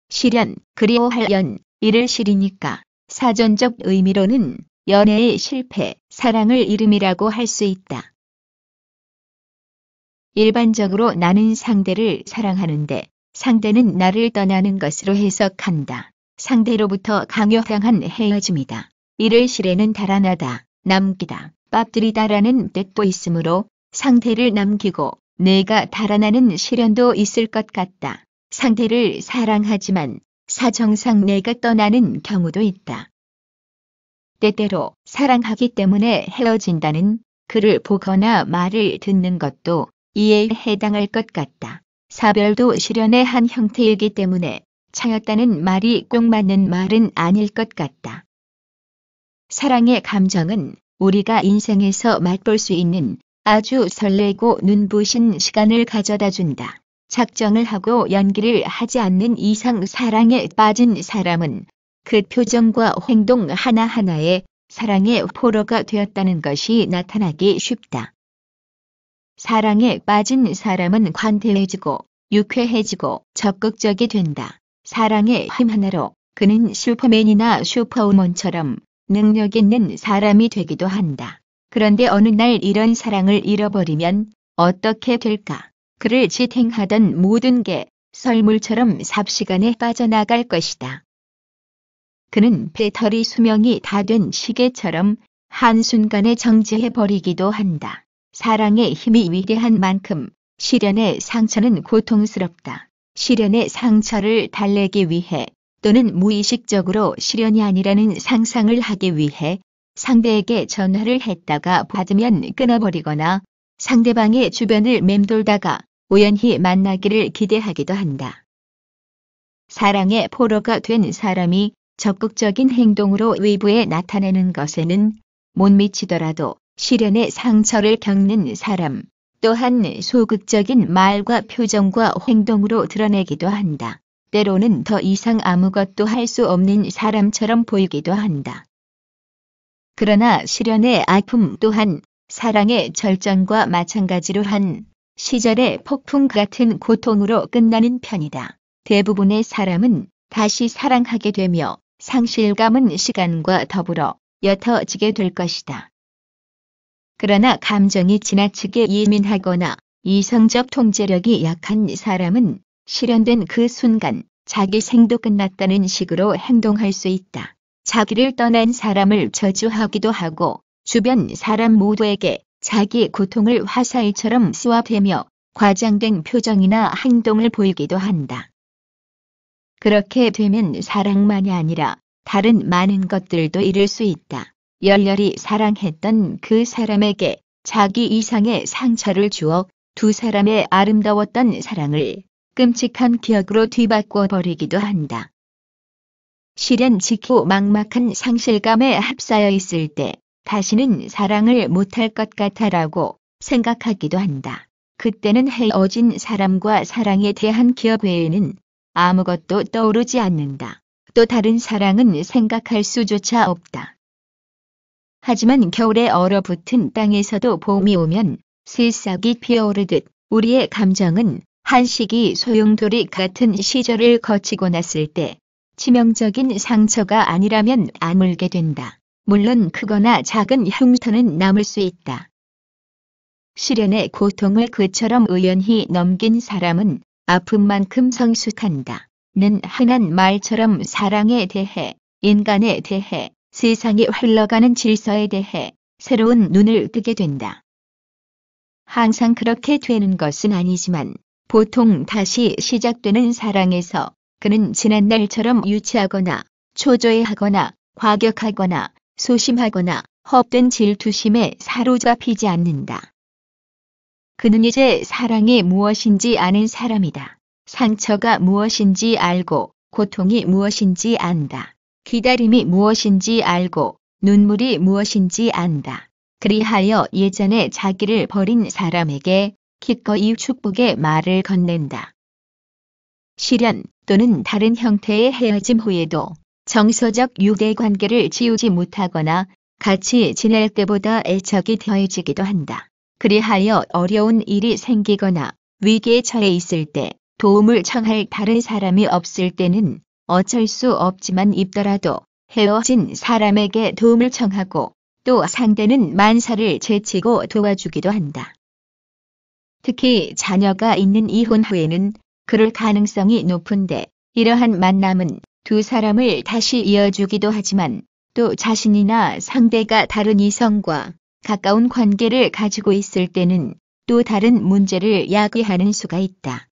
실연, 그리워할 연, 이를 실이니까 사전적 의미로는 연애의 실패, 사랑을 이름이라고 할 수 있다. 일반적으로 나는 상대를 사랑하는데 상대는 나를 떠나는 것으로 해석한다. 상대로부터 강요당한 헤어짐이다. 이를 실에는 달아나다, 남기다, 빠뜨리다라는 뜻도 있으므로 상대를 남기고 내가 달아나는 실연도 있을 것 같다. 상대를 사랑하지만 사정상 내가 떠나는 경우도 있다. 때때로 사랑하기 때문에 헤어진다는 글을 보거나 말을 듣는 것도 이에 해당할 것 같다. 사별도 실연의 한 형태이기 때문에 차였다는 말이 꼭 맞는 말은 아닐 것 같다. 사랑의 감정은 우리가 인생에서 맛볼 수 있는 아주 설레고 눈부신 시간을 가져다 준다. 작정을 하고 연기를 하지 않는 이상 사랑에 빠진 사람은 그 표정과 행동 하나하나에 사랑의 포로가 되었다는 것이 나타나기 쉽다. 사랑에 빠진 사람은 관대해지고 유쾌해지고 적극적이 된다. 사랑의 힘 하나로 그는 슈퍼맨이나 슈퍼우먼처럼 능력 있는 사람이 되기도 한다. 그런데 어느 날 이런 사랑을 잃어버리면 어떻게 될까? 그를 지탱하던 모든 게 썰물처럼 삽시간에 빠져나갈 것이다. 그는 배터리 수명이 다 된 시계처럼 한순간에 정지해버리기도 한다. 사랑의 힘이 위대한 만큼 실연의 상처는 고통스럽다. 실연의 상처를 달래기 위해 또는 무의식적으로 실연이 아니라는 상상을 하기 위해 상대에게 전화를 했다가 받으면 끊어버리거나 상대방의 주변을 맴돌다가 우연히 만나기를 기대하기도 한다. 사랑의 포로가 된 사람이 적극적인 행동으로 외부에 나타내는 것에는 못 미치더라도 실연의 상처를 겪는 사람 또한 소극적인 말과 표정과 행동으로 드러내기도 한다. 때로는 더 이상 아무것도 할 수 없는 사람처럼 보이기도 한다. 그러나 실연의 아픔 또한 사랑의 절정과 마찬가지로 한 시절의 폭풍 같은 고통으로 끝나는 편이다. 대부분의 사람은 다시 사랑하게 되며 상실감은 시간과 더불어 옅어지게 될 것이다. 그러나 감정이 지나치게 예민하거나 이성적 통제력이 약한 사람은 실연된 그 순간 자기 생도 끝났다는 식으로 행동할 수 있다. 자기를 떠난 사람을 저주하기도 하고 주변 사람 모두에게 자기 고통을 화살처럼 쏘아대며 과장된 표정이나 행동을 보이기도 한다. 그렇게 되면 사랑만이 아니라 다른 많은 것들도 잃을 수 있다. 열렬히 사랑했던 그 사람에게 자기 이상의 상처를 주어 두 사람의 아름다웠던 사랑을 끔찍한 기억으로 뒤바꿔 버리기도 한다. 실연 직후 막막한 상실감에 휩싸여 있을 때 다시는 사랑을 못할 것 같아라고 생각하기도 한다. 그때는 헤어진 사람과 사랑에 대한 기억 외에는 아무것도 떠오르지 않는다. 또 다른 사랑은 생각할 수조차 없다. 하지만 겨울에 얼어붙은 땅에서도 봄이 오면 새싹이 피어오르듯 우리의 감정은 한시기 소용돌이 같은 시절을 거치고 났을 때 치명적인 상처가 아니라면 아물게 된다. 물론 크거나 작은 흉터는 남을 수 있다. 실연의 고통을 그처럼 의연히 넘긴 사람은 아픔만큼 성숙한다. 는 흔한 말처럼 사랑에 대해, 인간에 대해, 세상이 흘러가는 질서에 대해 새로운 눈을 뜨게 된다. 항상 그렇게 되는 것은 아니지만 보통 다시 시작되는 사랑에서 그는 지난날처럼 유치하거나 초조해하거나 과격하거나 소심하거나 헛된 질투심에 사로잡히지 않는다. 그는 이제 사랑이 무엇인지 아는 사람이다. 상처가 무엇인지 알고 고통이 무엇인지 안다. 기다림이 무엇인지 알고 눈물이 무엇인지 안다. 그리하여 예전에 자기를 버린 사람에게 기꺼이 축복의 말을 건넨다. 실연 또는 다른 형태의 헤어짐 후에도 정서적 유대관계를 지우지 못하거나 같이 지낼 때보다 애착이 더해지기도 한다. 그리하여 어려운 일이 생기거나 위기에 처해 있을 때 도움을 청할 다른 사람이 없을 때는 어쩔 수 없지만 입더라도 헤어진 사람에게 도움을 청하고 또 상대는 만사를 제치고 도와주기도 한다. 특히 자녀가 있는 이혼 후에는 그럴 가능성이 높은데 이러한 만남은 두 사람을 다시 이어주기도 하지만 또 자신이나 상대가 다른 이성과 가까운 관계를 가지고 있을 때는 또 다른 문제를 야기하는 수가 있다.